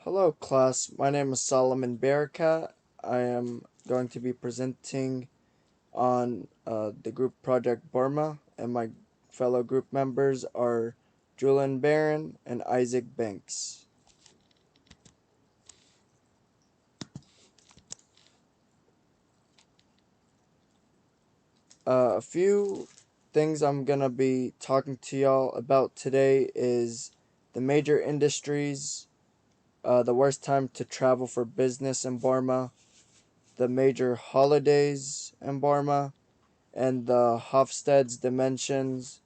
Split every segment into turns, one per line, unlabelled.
Hello, class. My name is Soliman Barakat. I am going to be presenting on the group project Burma, and my fellow group members are Julian Barron and Isaac Banks. A few things I'm gonna be talking to y'all about today is the major industries, the worst time to travel for business in Burma, the major holidays in Burma, and the Hofstede's dimensions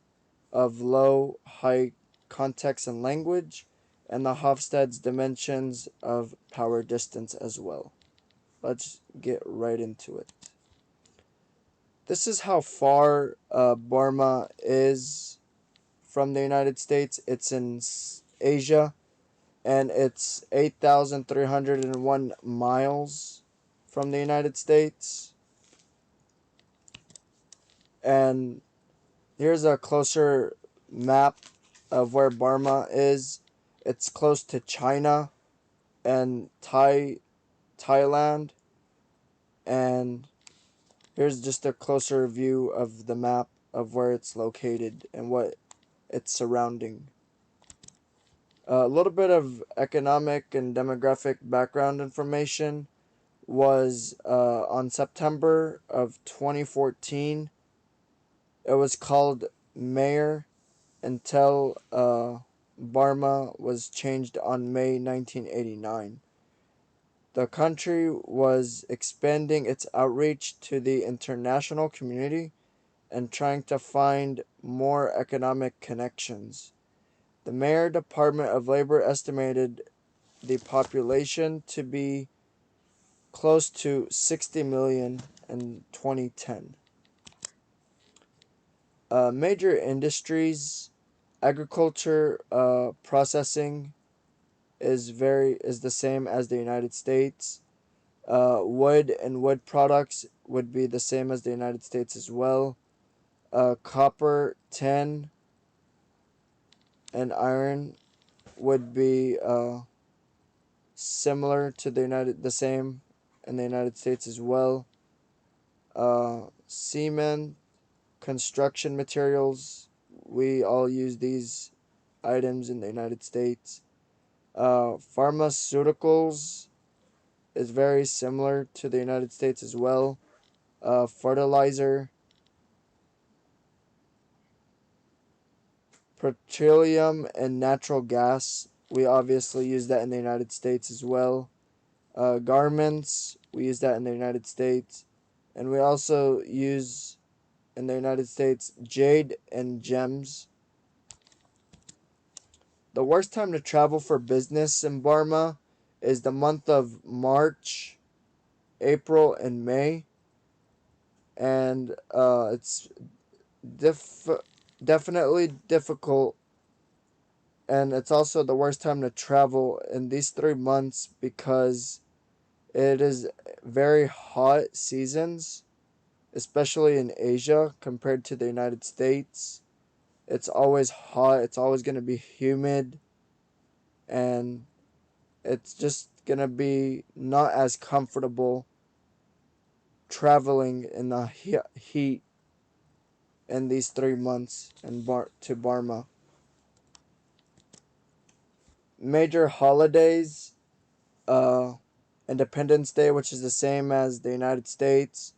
of low, high context and language, and the Hofstede's dimensions of power distance as well. Let's get right into it. This is how far Burma is from the United States. It's in Asia, and it's 8,301 miles from the United States. And here's a closer map of where Burma is. It's close to China and Thailand. And here's just a closer view of the map of where it's located and what it's surrounding. A little bit of economic and demographic background information was on September of 2014. It was called Mayor until Burma was changed on May 1989. The country was expanding its outreach to the international community and trying to find more economic connections. The Mayor Department of Labor estimated the population to be close to 60 million in 2010. Major industries, agriculture, processing is the same as the United States. Wood and wood products would be the same as the United States as well. Copper, tin, and iron would be similar to the same in the United States as well. Cement, construction materials, we all use these items in the United States. Pharmaceuticals is very similar to the United States as well. Fertilizer, petroleum, and natural gas, we obviously use that in the United States as well. Garments, we use that in the United States. And we also use in the United States jade and gems. The worst time to travel for business in Burma is the month of March, April, and May. And it's definitely difficult, and it's also the worst time to travel in these 3 months because it is very hot seasons, especially in Asia compared to the United States. It's always hot, it's always going to be humid, and it's just going to be not as comfortable traveling in the heat in these 3 months to Burma. Major holidays, uh, Independence Day, which is the same as the United States,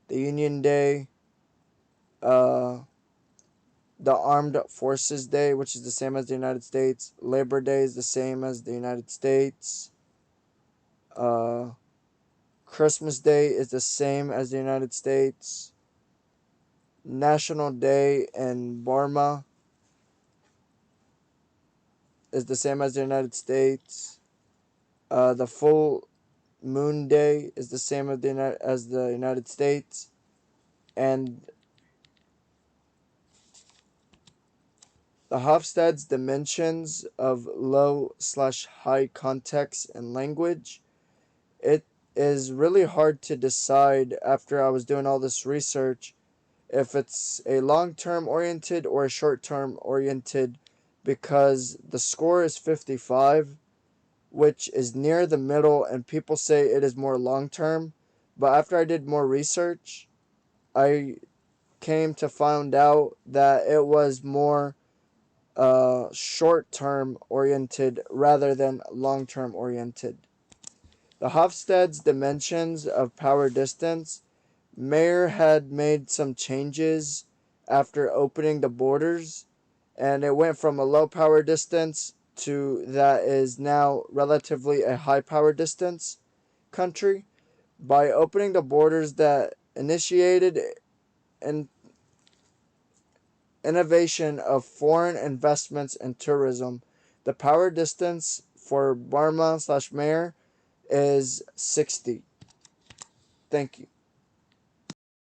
the Union Day, uh, the Armed Forces Day, which is the same as the United States, Labor Day is the same as the United States, uh, Christmas Day is the same as the United States, National Day in Burma is the same as the United States, the full Moon Day is the same as the United States, and the Hofstede's dimensions of low/high context and language. It is really hard to decide after I was doing all this research if it's a long-term oriented or a short-term oriented because the score is 55 which is near the middle, and people say it is more long term. But after I did more research, I came to find out that it was more short term oriented rather than long term oriented. The Hofstede's dimensions of power distance, Mayer had made some changes after opening the borders, and it went from a low power distance to that is now relatively a high power distance country. By opening the borders that initiated an innovation of foreign investments and tourism, the power distance for Burma/Mayer is 60. Thank you.